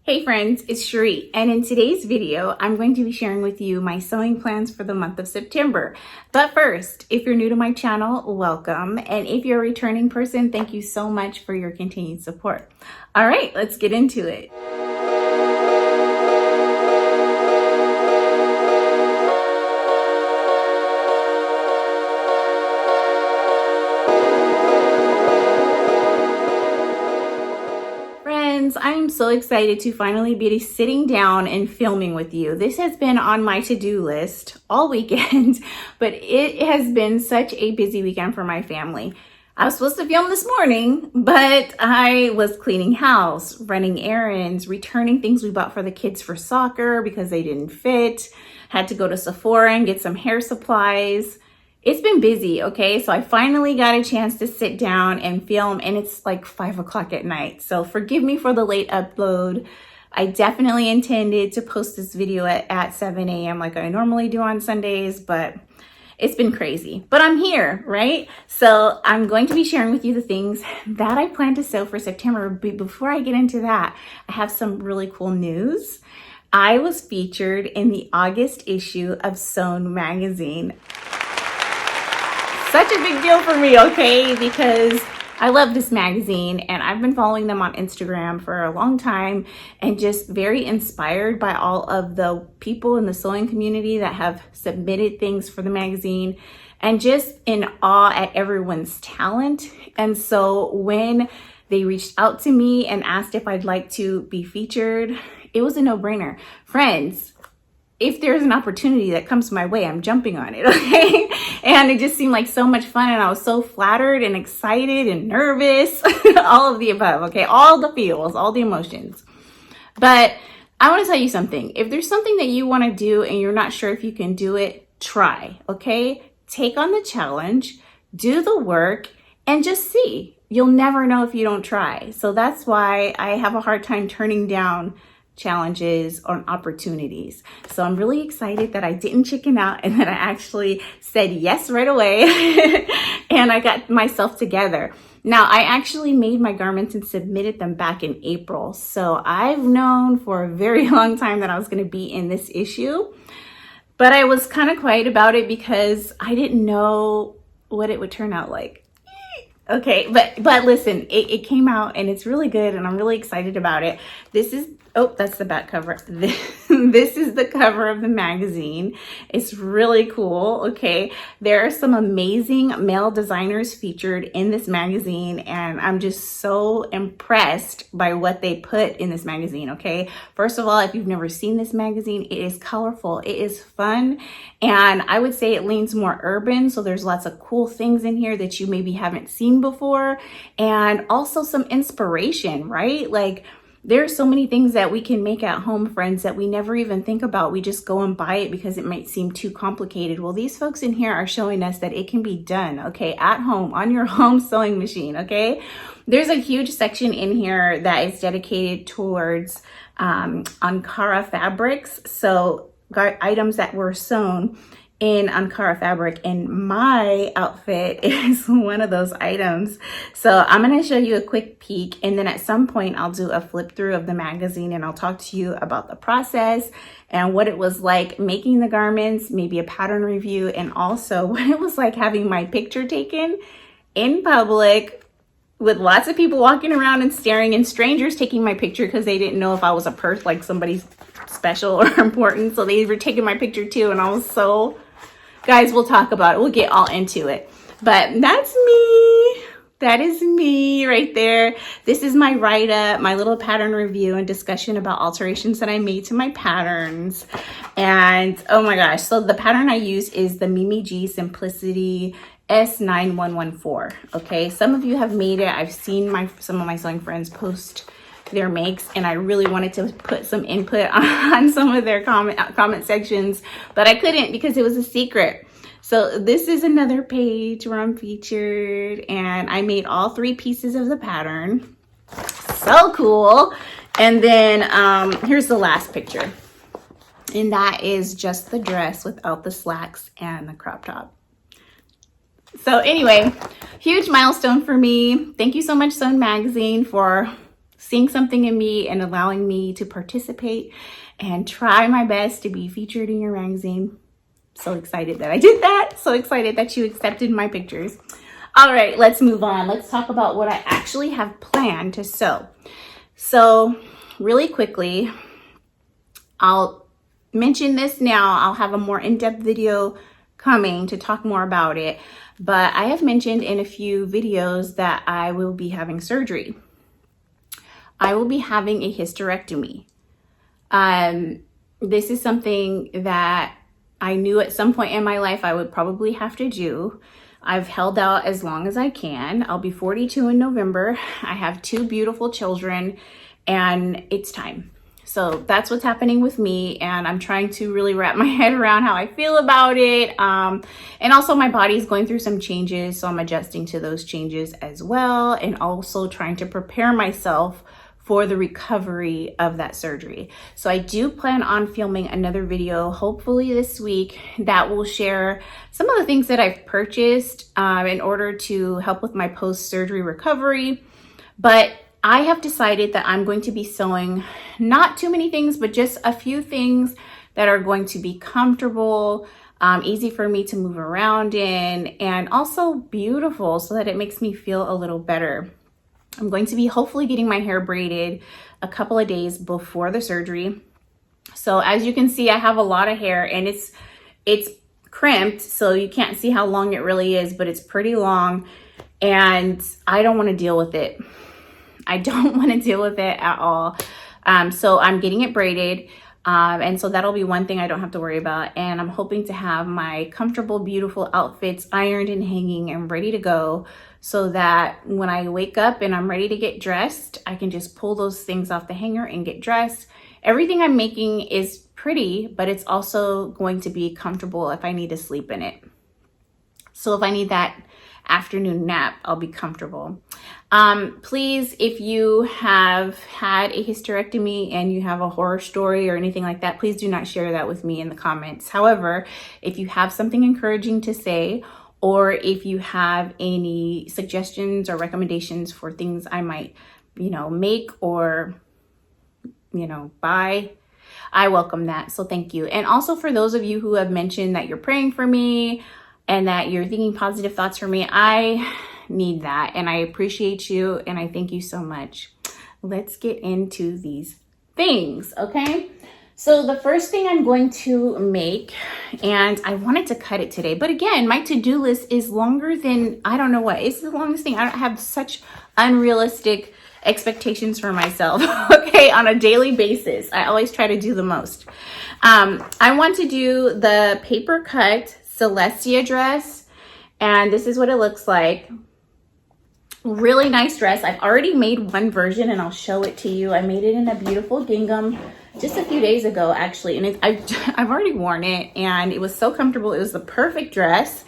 Hey friends, it's Shereé, and in today's video, I'm going to be sharing with you my sewing plans for the month of September. But first, if you're new to my channel, welcome. And if you're a returning person, thank you so much for your continued support. All right, let's get into it. I'm so excited to finally be sitting down and filming with you. This has been on my to-do list all weekend, but it has been such a busy weekend for my family. I was supposed to film this morning, but I was cleaning house, running errands, returning things we bought for the kids for soccer because they didn't fit, had to go to Sephora and get some hair supplies. It's been busy, okay? So I finally got a chance to sit down and film, and it's like 5 o'clock at night. So forgive me for the late upload. I definitely intended to post this video at 7 a.m. like I normally do on Sundays, but it's been crazy. But I'm here, right? So I'm going to be sharing with you the things that I plan to sew for September. But before I get into that, I have some really cool news. I was featured in the August issue of Sewn magazine. Such a big deal for me, okay? Because I love this magazine and I've been following them on Instagram for a long time and just very inspired by all of the people in the sewing community that have submitted things for the magazine and just in awe at everyone's talent. And so when they reached out to me and asked if I'd like to be featured, it was a no-brainer. Friends, if there's an opportunity that comes my way, I'm jumping on it, okay? And it just seemed like so much fun, and I was so flattered and excited and nervous, all of the above, okay? All the feels, all the emotions. But I want to tell you something. If there's something that you want to do and you're not sure if you can do it, try, okay? Take on the challenge, do the work, and just see. You'll never know if you don't try. So that's why I have a hard time turning down challenges or opportunities. So I'm really excited that I didn't chicken out and that I actually said yes right away and I got myself together. Now, I actually made my garments and submitted them back in April. So I've known for a very long time that I was going to be in this issue, but I was kind of quiet about it because I didn't know what it would turn out like. Okay, but listen, it came out and it's really good and I'm really excited about it. This is, oh, that's the back cover. This is the cover of the magazine. It's really cool, okay? There are some amazing male designers featured in this magazine and I'm just so impressed by what they put in this magazine, okay? First of all, if you've never seen this magazine, it is colorful, it is fun, and I would say it leans more urban, so there's lots of cool things in here that you maybe haven't seen before, and also some inspiration, right? Like, there's so many things that we can make at home, friends, that we never even think about. We just go and buy it because it might seem too complicated. Well, these folks in here are showing us that it can be done, okay, at home, on your home sewing machine, okay? There's a huge section in here that is dedicated towards Ankara fabrics. So items that were sewn in Ankara fabric, and my outfit is one of those items. So I'm going to show you a quick peek, and then at some point I'll do a flip through of the magazine and I'll talk to you about the process and what it was like making the garments, maybe a pattern review, and also what it was like having my picture taken in public with lots of people walking around and staring, and strangers taking my picture because they didn't know if I was a person, like somebody special or important. So they were taking my picture too, and I was so, guys, we'll talk about it. We'll get all into it. But that's me. That is me right there. This is my write-up, my little pattern review and discussion about alterations that I made to my patterns. And oh my gosh, so the pattern I use is the Mimi G Simplicity S9114. Okay, some of you have made it. I've seen some of my sewing friends post their makes, and I really wanted to put some input on some of their comment sections, but I couldn't because it was a secret. So this is another page where I'm featured, and I made all 3 pieces of the pattern. So cool. And then here's the last picture, and that is just the dress without the slacks and the crop top. So anyway, huge milestone for me. Thank you so much, Sewn Magazine, for seeing something in me and allowing me to participate and try my best to be featured in your magazine. So excited that I did that. So excited that you accepted my pictures. All right, let's move on. Let's talk about what I actually have planned to sew. So really quickly, I'll mention this now. I'll have a more in-depth video coming to talk more about it. But I have mentioned in a few videos that I will be having surgery. I will be having a hysterectomy. This is something that I knew at some point in my life I would probably have to do. I've held out as long as I can. I'll be 42 in November. I have 2 beautiful children and it's time. So that's what's happening with me, and I'm trying to really wrap my head around how I feel about it. And also my body's going through some changes, so I'm adjusting to those changes as well, and also trying to prepare myself for the recovery of that surgery. So I do plan on filming another video, hopefully this week, that will share some of the things that I've purchased in order to help with my post-surgery recovery. But I have decided that I'm going to be sewing not too many things, but just a few things that are going to be comfortable, easy for me to move around in, and also beautiful so that it makes me feel a little better. I'm going to be hopefully getting my hair braided a couple of days before the surgery. So as you can see, I have a lot of hair and it's crimped, so you can't see how long it really is, but it's pretty long and I don't want to deal with it. I don't want to deal with it at all. So I'm getting it braided. And so that'll be one thing I don't have to worry about. And I'm hoping to have my comfortable, beautiful outfits ironed and hanging and ready to go so that when I wake up and I'm ready to get dressed, I can just pull those things off the hanger and get dressed. Everything I'm making is pretty, but it's also going to be comfortable if I need to sleep in it. So if I need that afternoon nap, I'll be comfortable. Please, if you have had a hysterectomy and you have a horror story or anything like that, please do not share that with me in the comments. However, if you have something encouraging to say, or if you have any suggestions or recommendations for things I might, make or, buy, I welcome that. So thank you. And also for those of you who have mentioned that you're praying for me and that you're thinking positive thoughts for me, I need that. And I appreciate you. And I thank you so much. Let's get into these things. Okay. So the first thing I'm going to make, and I wanted to cut it today, but again, my to-do list is longer than, I don't know what, it's the longest thing. I don't have such unrealistic expectations for myself, okay, on a daily basis. I always try to do the most. I want to do the Papercut Celestia dress, and this is what it looks like. Really nice dress. I've already made one version and I'll show it to you. I made it in a beautiful gingham just a few days ago actually, and I've already worn it and it was so comfortable. It was the perfect dress,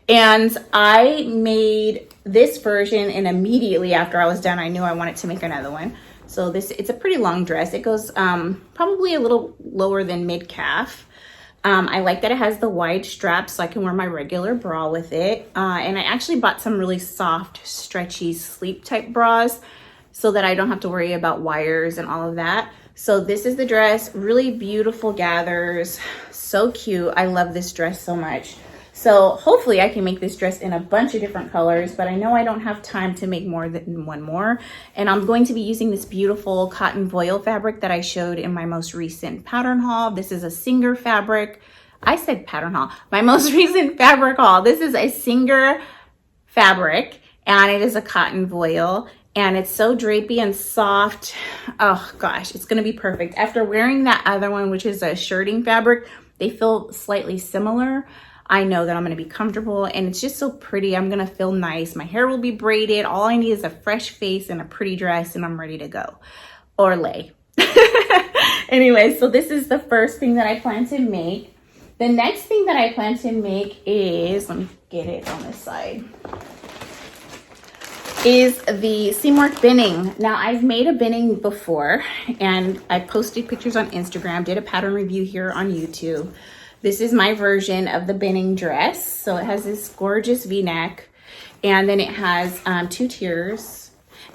and I made this version, and immediately after I was done I knew I wanted to make another one. So it's a pretty long dress. It goes probably a little lower than mid-calf. I like that it has the wide straps so I can wear my regular bra with it. And I actually bought some really soft, stretchy, sleep type bras so that I don't have to worry about wires and all of that. So this is the dress, really beautiful gathers, so cute. I love this dress so much. So hopefully I can make this dress in a bunch of different colors, but I know I don't have time to make more than one more. And I'm going to be using this beautiful cotton voile fabric that I showed in my most recent pattern haul. This is a Singer fabric. I said pattern haul. My most recent fabric haul. This is a Singer fabric, and it is a cotton voile, and it's so drapey and soft. Oh gosh, it's gonna be perfect. After wearing that other one, which is a shirting fabric, they feel slightly similar. I know that I'm gonna be comfortable, and it's just so pretty. I'm gonna feel nice. My hair will be braided. All I need is a fresh face and a pretty dress, and I'm ready to go. Or lay. Anyway, so this is the first thing that I plan to make. The next thing that I plan to make is, let me get it on this side, is the Seamwork binning. Now, I've made a binning before, and I posted pictures on Instagram, did a pattern review here on YouTube. This is my version of the binning dress. So it has this gorgeous V-neck, and then it has 2 tiers.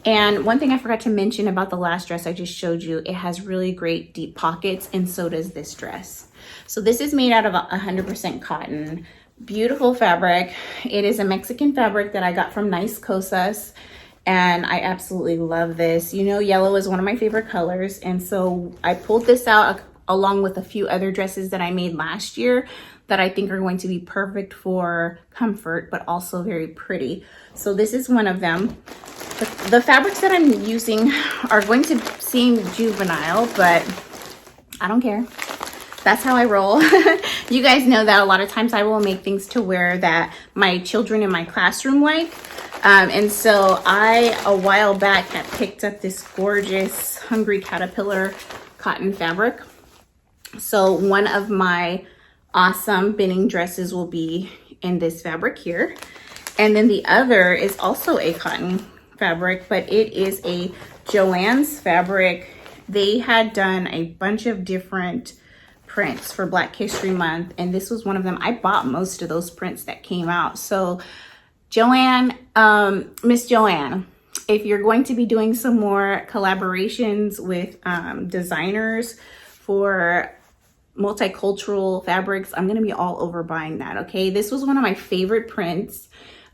And one thing I forgot to mention about the last dress I just showed you, it has really great deep pockets, and so does this dress. So this is made out of 100% cotton. Beautiful fabric. It is a Mexican fabric that I got from Nice Cosas, and I absolutely love this. You know, yellow is one of my favorite colors, and so I pulled this out along with a few other dresses that I made last year that I think are going to be perfect for comfort, but also very pretty. So this is one of them. The fabrics that I'm using are going to seem juvenile, but I don't care. That's how I roll. You guys know that a lot of times I will make things to wear that my children in my classroom like. And so I, a while back, had picked up this gorgeous Hungry Caterpillar cotton fabric. So one of my awesome binning dresses will be in this fabric here. And then the other is also a cotton fabric, but it is a Joann's fabric. They had done a bunch of different prints for Black History Month, and this was one of them. I bought most of those prints that came out. So Joann, Miss Joann, if you're going to be doing some more collaborations with designers for multicultural fabrics, I'm gonna be all over buying that, okay? This was one of my favorite prints.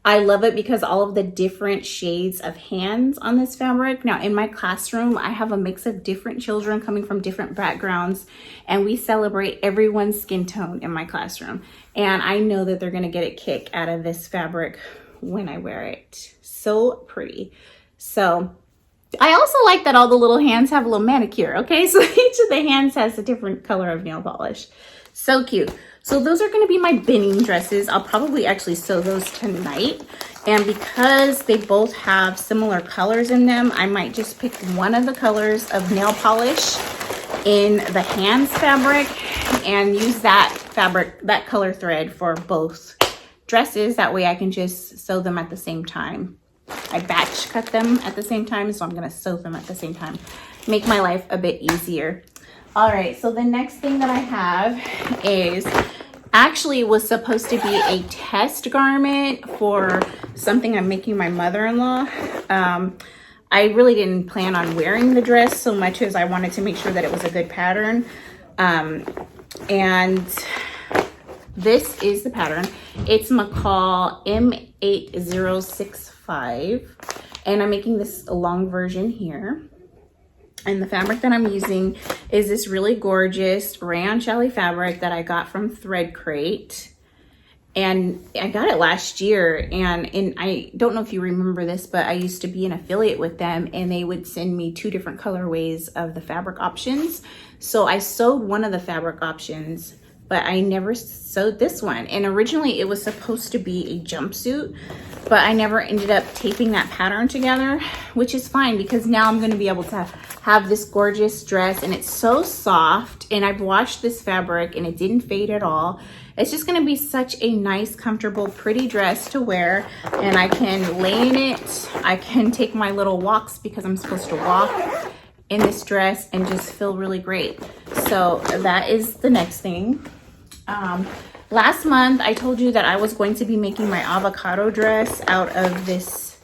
I love it because all of the different shades of hands on this fabric. Now in my classroom, I have a mix of different children coming from different backgrounds, and we celebrate everyone's skin tone in my classroom. And I know that they're gonna get a kick out of this fabric when I wear it. So pretty. So I also like that all the little hands have a little manicure, okay? So each of the hands has a different color of nail polish. So cute. So those are going to be my binning dresses. I'll probably actually sew those tonight. And because they both have similar colors in them, I might just pick one of the colors of nail polish in the hands fabric and use that fabric, that color thread for both dresses. That way I can just sew them at the same time. I batch cut them at the same time, so I'm going to sew them at the same time. Make my life a bit easier. All right, so the next thing that I have is actually was supposed to be a test garment for something I'm making my mother-in-law. I really didn't plan on wearing the dress so much as I wanted to make sure that it was a good pattern. And this is the pattern. It's McCall M8065, and I'm making this a long version here. And the fabric that I'm using is this really gorgeous rayon challis fabric that I got from Thread Crate. And I got it last year, and I don't know if you remember this, but I used to be an affiliate with them, and they would send me 2 different colorways of the fabric options. So I sewed one of the fabric options, but I never sewed this one. And originally it was supposed to be a jumpsuit, but I never ended up taping that pattern together, which is fine because now I'm gonna be able to have this gorgeous dress, and it's so soft, and I've washed this fabric and it didn't fade at all. It's just gonna be such a nice, comfortable, pretty dress to wear, and I can lay in it. I can take my little walks because I'm supposed to walk in this dress and just feel really great. So that is the next thing. Last month I told you that I was going to be making my avocado dress out of this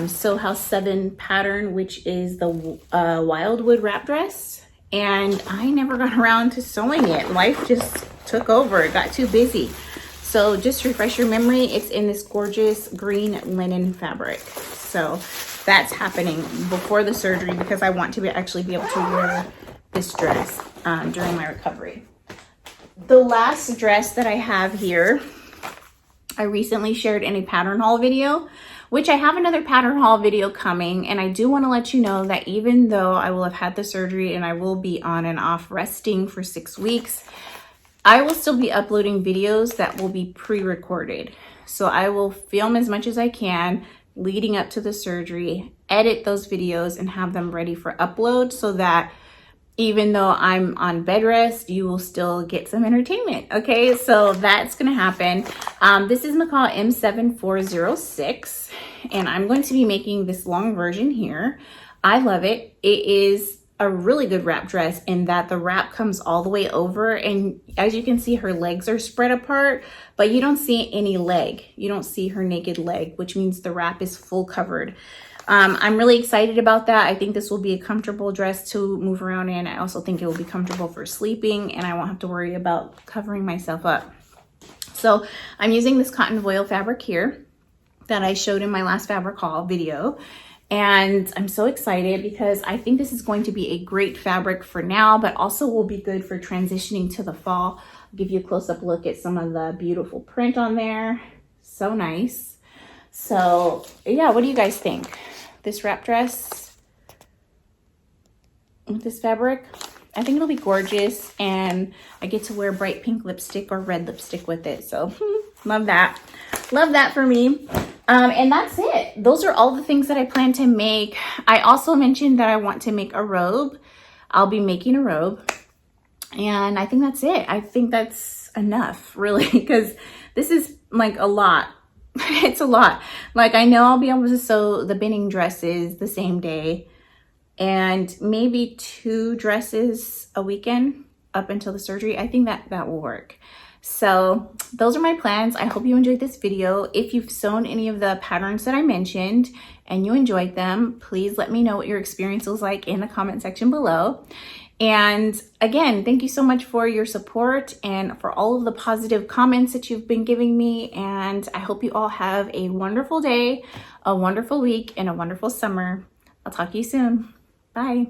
Sew House 7 pattern, which is the Wildwood wrap dress, and I never got around to sewing it. Life just took over, it got too busy. So just to refresh your memory, it's in this gorgeous green linen fabric. So that's happening before the surgery because I want to actually be able to wear this dress during my recovery. The last dress that I have here, I recently shared in a pattern haul video, which I have another pattern haul video coming. And I do want to let you know that even though I will have had the surgery and I will be on and off resting for 6 weeks, I will still be uploading videos that will be pre-recorded. So I will film as much as I can leading up to the surgery, edit those videos and have them ready for upload so that even though I'm on bed rest, you will still get some entertainment, okay? So that's gonna happen. This is McCall M7406, and I'm going to be making this long version here. I love it. It is a really good wrap dress in that the wrap comes all the way over, and as you can see, her legs are spread apart, but you don't see any leg. You don't see her naked leg, which means the wrap is full covered. I'm really excited about that. I think this will be a comfortable dress to move around in. I also think it will be comfortable for sleeping, and I won't have to worry about covering myself up. So I'm using this cotton voile fabric here that I showed in my last fabric haul video. And I'm so excited because I think this is going to be a great fabric for now, but also will be good for transitioning to the fall. I'll give you a close-up look at some of the beautiful print on there. So nice. So yeah, what do you guys think? This wrap dress with this fabric, I think it'll be gorgeous, and I get to wear bright pink lipstick or red lipstick with it. So love that. Love that for me. And that's it. Those are all the things that I plan to make. I also mentioned that I want to make a robe. I'll be making a robe. And I think that's it. I think that's enough, really, because this is like a lot. It's a lot. Like, I know I'll be able to sew the binning dresses the same day and maybe 2 dresses a weekend up until the surgery. I think that will work. So those are my plans. I hope you enjoyed this video. If you've sewn any of the patterns that I mentioned and you enjoyed them, please let me know what your experience was like in the comment section below. And again, thank you so much for your support and for all of the positive comments that you've been giving me. And I hope you all have a wonderful day, a wonderful week, and a wonderful summer. I'll talk to you soon. Bye.